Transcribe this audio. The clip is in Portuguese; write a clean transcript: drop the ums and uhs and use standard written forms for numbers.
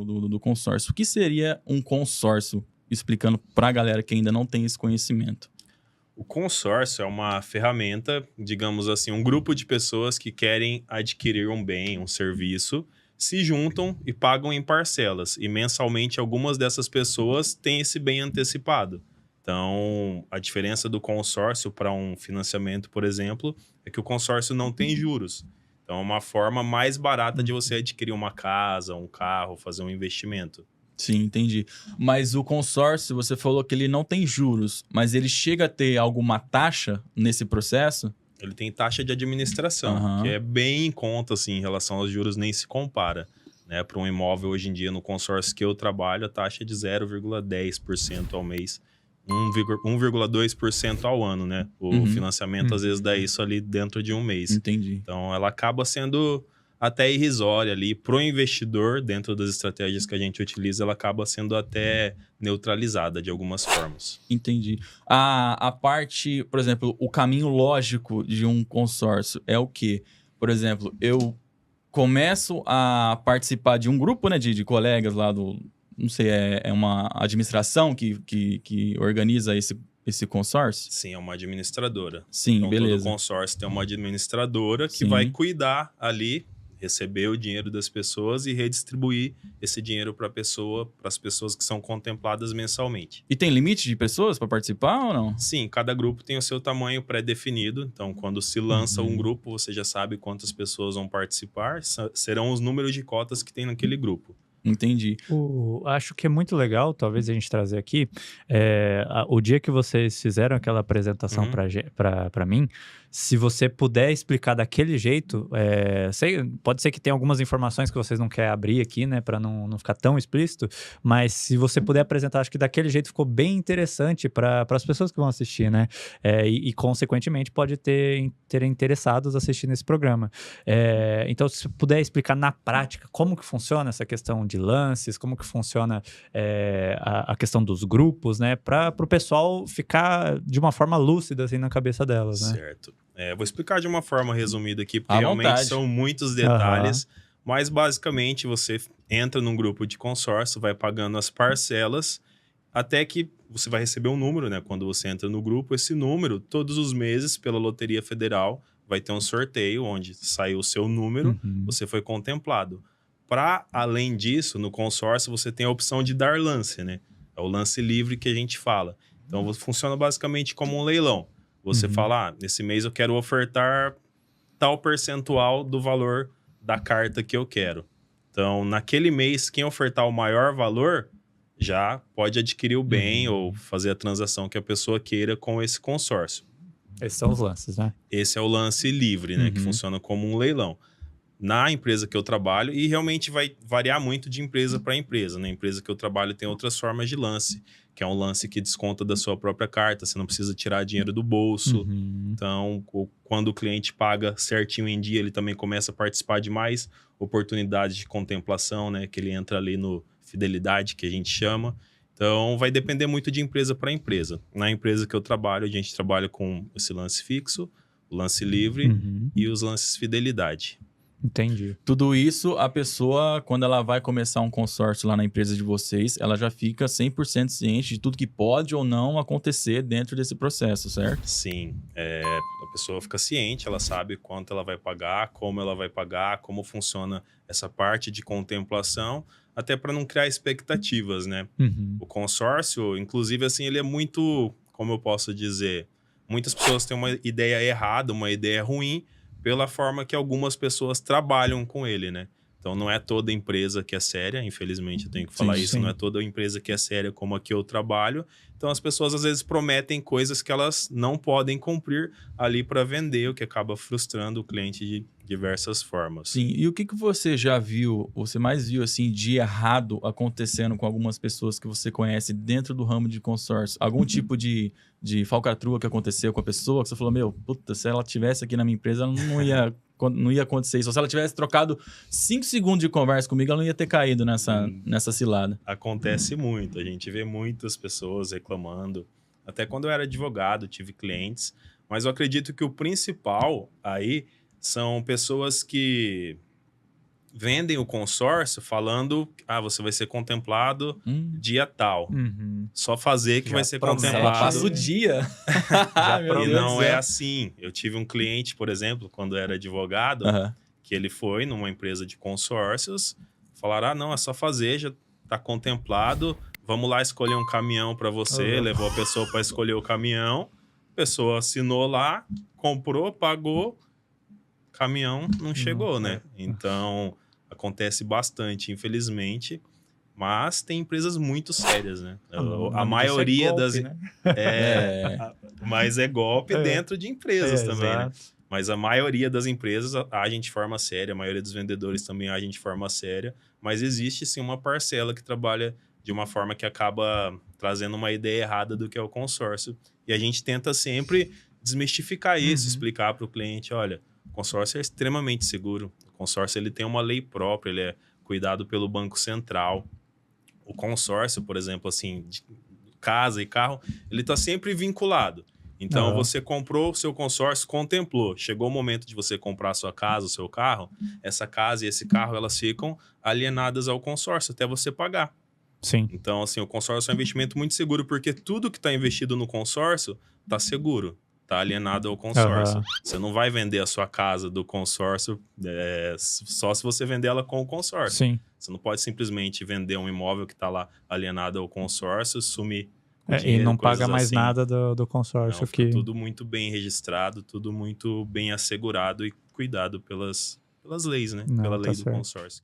ramo do consórcio. O que seria um consórcio? Explicando para a galera que ainda não tem esse conhecimento. O consórcio é uma ferramenta, digamos assim, um grupo de pessoas que querem adquirir um bem, um serviço, se juntam e pagam em parcelas. E mensalmente algumas dessas pessoas têm esse bem antecipado. Então, a diferença do consórcio para um financiamento, por exemplo, é que o consórcio não tem juros. Então, é uma forma mais barata de você adquirir uma casa, um carro, fazer um investimento. Sim, entendi. Mas o consórcio, você falou que ele não tem juros, mas ele chega a ter alguma taxa nesse processo? Ele tem taxa de administração, que Aham. é bem em conta, assim, em relação aos juros, nem se compara. Né? Para um imóvel, hoje em dia, no consórcio que eu trabalho, a taxa é de 0,10% ao mês, 1,2% ao ano, né? O financiamento, às vezes, dá isso ali dentro de um mês. Entendi. Então, ela acaba sendo até irrisória ali. Para o investidor, dentro das estratégias que a gente utiliza, ela acaba sendo até neutralizada de algumas formas. Entendi. A parte, por exemplo, o caminho lógico de um consórcio é o quê? Por exemplo, eu começo a participar de um grupo, né, de colegas lá do... Não sei, é uma administração que organiza esse consórcio? Sim, é uma administradora. Sim, Então, todo beleza. consórcio tem uma administradora que Sim. vai cuidar ali, receber o dinheiro das pessoas e redistribuir esse dinheiro para as pessoas que são contempladas mensalmente. E tem limite de pessoas para participar ou não? Sim, cada grupo tem o seu tamanho pré-definido. Então, quando se lança um grupo, você já sabe quantas pessoas vão participar. Serão os números de cotas que tem naquele grupo. Entendi. Acho que é muito legal, talvez a gente trazer aqui, o dia que vocês fizeram aquela apresentação para mim, se você puder explicar daquele jeito, pode ser que tenha algumas informações que vocês não querem abrir aqui, né, para não ficar tão explícito, mas se você puder apresentar, acho que daquele jeito ficou bem interessante para as pessoas que vão assistir, né, consequentemente pode ter interessados assistindo esse programa. Então, se puder explicar na prática como que funciona essa questão de lances, como que funciona a questão dos grupos, né, para o pessoal ficar de uma forma lúcida assim na cabeça delas, né? Certo. Vou explicar de uma forma resumida aqui, porque À realmente vontade. são muitos detalhes, mas basicamente você entra num grupo de consórcio, vai pagando as parcelas, até que você vai receber um número, né? Quando você entra no grupo, esse número, todos os meses, pela Loteria Federal, vai ter um sorteio onde saiu o seu número, você foi contemplado. Para além disso, no consórcio, você tem a opção de dar lance, né? É o lance livre que a gente fala. Então, funciona basicamente como um leilão. Você fala, nesse mês eu quero ofertar tal percentual do valor da carta que eu quero. Então, naquele mês, quem ofertar o maior valor já pode adquirir o bem ou fazer a transação que a pessoa queira com esse consórcio. Esses são os lances, né? Esse é o lance livre, né? Que funciona como um leilão. Na empresa que eu trabalho, e realmente vai variar muito de empresa para empresa. Na empresa que eu trabalho tem outras formas de lance, que é um lance que desconta da sua própria carta, você não precisa tirar dinheiro do bolso. Então, quando o cliente paga certinho em dia, ele também começa a participar de mais oportunidades de contemplação, né? Que ele entra ali no fidelidade, que a gente chama. Então, vai depender muito de empresa para empresa. Na empresa que eu trabalho, a gente trabalha com esse lance fixo, o lance livre e os lances fidelidade. Entendi. Tudo isso, a pessoa, quando ela vai começar um consórcio lá na empresa de vocês, ela já fica 100% ciente de tudo que pode ou não acontecer dentro desse processo, certo? Sim. A pessoa fica ciente, ela sabe quanto ela vai pagar, como funciona essa parte de contemplação, até para não criar expectativas, né? O consórcio, inclusive, assim, ele é muito, como eu posso dizer, muitas pessoas têm uma ideia errada, uma ideia ruim, pela forma que algumas pessoas trabalham com ele, né? Então, não é toda empresa que é séria, infelizmente eu tenho que falar isso, não é toda empresa que é séria como a que eu trabalho. Então, as pessoas às vezes prometem coisas que elas não podem cumprir ali para vender, o que acaba frustrando o cliente de diversas formas. Sim, e o que você já viu, você mais viu assim de errado acontecendo com algumas pessoas que você conhece dentro do ramo de consórcio? Algum tipo de falcatrua que aconteceu com a pessoa, que você falou, meu, puta, se ela tivesse aqui na minha empresa, não ia acontecer isso. Ou se ela tivesse trocado 5 segundos de conversa comigo, ela não ia ter caído nessa cilada. Acontece muito, a gente vê muitas pessoas reclamando. Até quando eu era advogado, tive clientes, mas eu acredito que o principal aí são pessoas que vendem o consórcio falando, você vai ser contemplado dia tal. Só fazer que Já vai ser promete. Ela contemplado. passa o dia. Já Meu E Deus não do é céu. assim. Eu tive um cliente, por exemplo, quando era advogado, Aham. que ele foi numa empresa de consórcios, falaram, não, é só fazer, já tá contemplado, vamos lá escolher um caminhão para você, levou a pessoa para escolher o caminhão, a pessoa assinou lá, comprou, pagou, caminhão não chegou, né? Então, acontece bastante, infelizmente, mas tem empresas muito sérias, né? A maioria das... Né? Mas é golpe dentro de empresas também, né? Exato. Mas a maioria das empresas agem de forma séria, a maioria dos vendedores também agem de forma séria, mas existe sim uma parcela que trabalha de uma forma que acaba trazendo uma ideia errada do que é o consórcio. E a gente tenta sempre desmistificar isso, explicar para o cliente, olha, o consórcio é extremamente seguro. O consórcio ele tem uma lei própria, ele é cuidado pelo Banco Central. O consórcio, por exemplo, assim, de casa e carro, ele está sempre vinculado. Então, você comprou o seu consórcio, contemplou. Chegou o momento de você comprar a sua casa, o seu carro, essa casa e esse carro, elas ficam alienadas ao consórcio até você pagar. Sim. Então, assim, o consórcio é um investimento muito seguro, porque tudo que está investido no consórcio está seguro, está alienado ao consórcio. Você não vai vender a sua casa do consórcio só se você vender ela com o consórcio. Sim. Você não pode simplesmente vender um imóvel que está lá alienado ao consórcio, sumir E dinheiro, não coisas paga mais assim. nada do consórcio. Não, fica tudo muito bem registrado, tudo muito bem assegurado e cuidado pelas leis, né? Não, Pela tá lei do certo. consórcio.